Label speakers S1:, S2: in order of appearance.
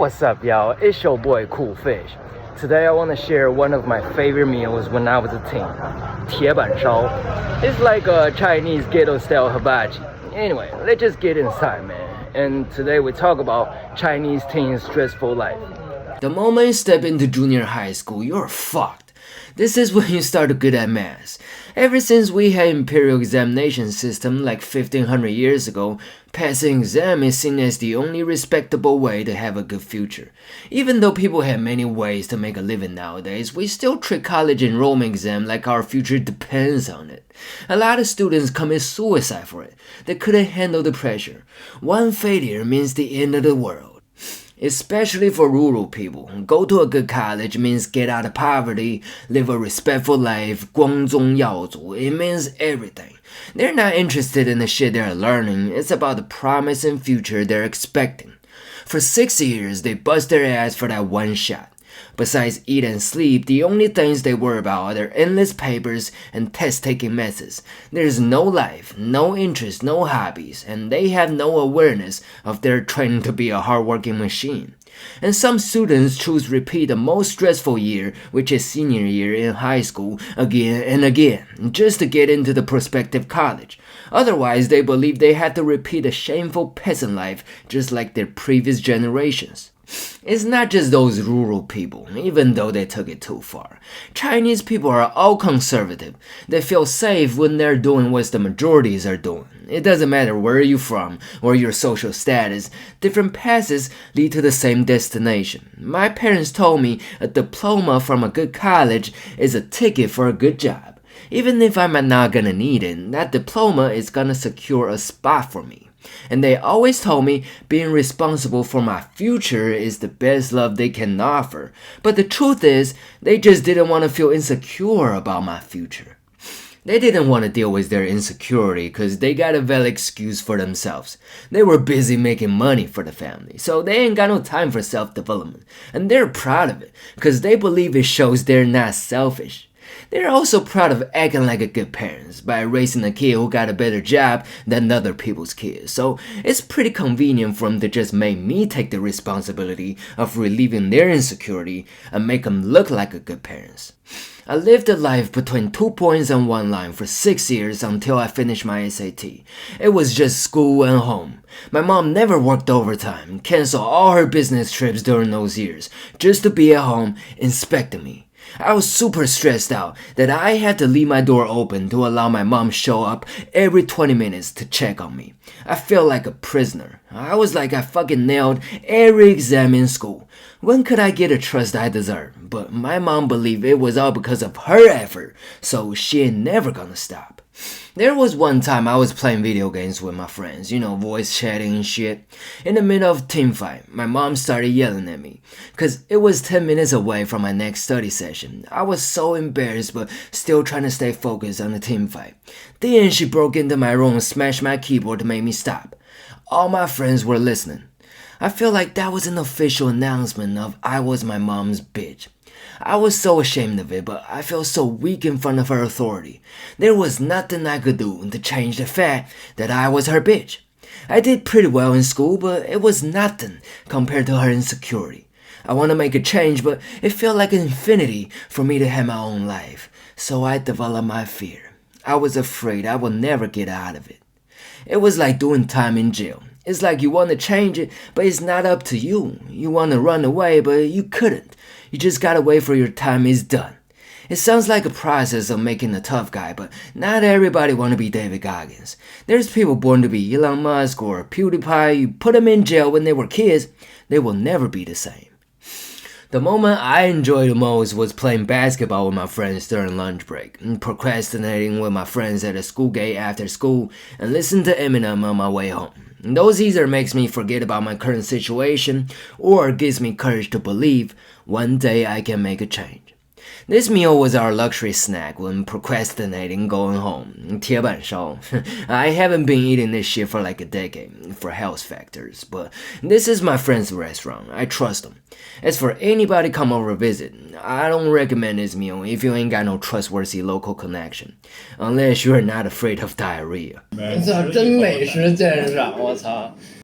S1: What's up, y'all? It's your boy Cool Fish. Today I want to share one of my favorite meals when I was a teen. 铁板烧. It's like a Chinese ghetto-style hibachi. Anyway, let's just get inside, man. And today we talk about Chinese teens' stressful life.
S2: The moment you step into junior high school, you're fucked. This is when you start good at math. Ever since we had imperial examination system like 1500 years ago, passing exam is seen as the only respectable way to have a good future. Even though people have many ways to make a living nowadays, we still treat college enrollment exam like our future depends on it. A lot of students commit suicide for it. They couldn't handle the pressure. One failure means the end of the world. Especially for rural people, go to a good college means get out of poverty, live a respectful life, 光宗耀祖, it means everything. They're not interested in the shit they're learning, it's about the promise and future they're expecting. For 6 years, they bust their ass for that one shot. Besides eat and sleep, the only things they worry about are their endless papers and test-taking messes. There's no life, no interest, no hobbies, and they have no awareness of their training to be a hardworking machine. And some students choose repeat the most stressful year, which is senior year in high school, again and again, just to get into the prospective college. Otherwise, they believe they had to repeat a shameful peasant life just like their previous generations. It's not just those rural people, even though they took it too far. Chinese people are all conservative. They feel safe when they're doing what the majorities are doing. It doesn't matter where you're from or your social status, different paths lead to the same destination. My parents told me a diploma from a good college is a ticket for a good job. Even if I'm not gonna need it, that diploma is gonna secure a spot for me. And they always told me being responsible for my future is the best love they can offer. But the truth is, they just didn't want to feel insecure about my future. They didn't want to deal with their insecurity because they got a valid excuse for themselves. They were busy making money for the family, so they ain't got no time for self-development. And they're proud of it because they believe it shows they're not selfish. They're also proud of acting like a good parents by raising a kid who got a better job than other people's kids. So it's pretty convenient for them to just make me take the responsibility of relieving their insecurity and make them look like a good parents. I lived a life between 2 points and 1 line for 6 years until I finished my SAT. It was just school and home. My mom never worked overtime, canceled all her business trips during those years, just to be at home inspecting me. I was super stressed out that I had to leave my door open to allow my mom show up every 20 minutes to check on me. I felt like a prisoner. I was like I fucking nailed every exam in school. When could I get the trust I deserve? But my mom believed it was all because of her effort, so she ain't never gonna stop. There was one time I was playing video games with my friends, voice chatting and shit. In the middle of a team fight, my mom started yelling at me, cause it was 10 minutes away from my next study session. I was so embarrassed but still trying to stay focused on the team fight. Then she broke into my room and smashed my keyboard to make me stop. All my friends were listening. I feel like that was an official announcement of I was my mom's bitch. I was so ashamed of it, but I felt so weak in front of her authority. There was nothing I could do to change the fact that I was her bitch. I did pretty well in school, but it was nothing compared to her insecurity. I want to make a change, but it felt like an infinity for me to have my own life. So I developed my fear. I was afraid I would never get out of it. It was like doing time in jail. It's like you want to change it, but it's not up to you. You want to run away, but you couldn't. You just gotta wait for your time is done. It sounds like a process of making a tough guy, but not everybody want to be David Goggins. There's people born to be Elon Musk or PewDiePie. You put them in jail when they were kids, they will never be the same. The moment I enjoyed the most was playing basketball with my friends during lunch break, and procrastinating with my friends at a school gate after school, and listening to Eminem on my way home. Those either makes me forget about my current situation or gives me courage to believe one day I can make a change. This meal was our luxury snack when procrastinating going home. 铁板烧. I haven't been eating this shit for like a decade for health factors, but this is my friend's restaurant. I trust them. As for anybody come over visit, I don't recommend this meal if you ain't got no trustworthy local connection, unless you're not afraid of diarrhea.
S3: 真美食鉴赏，我操！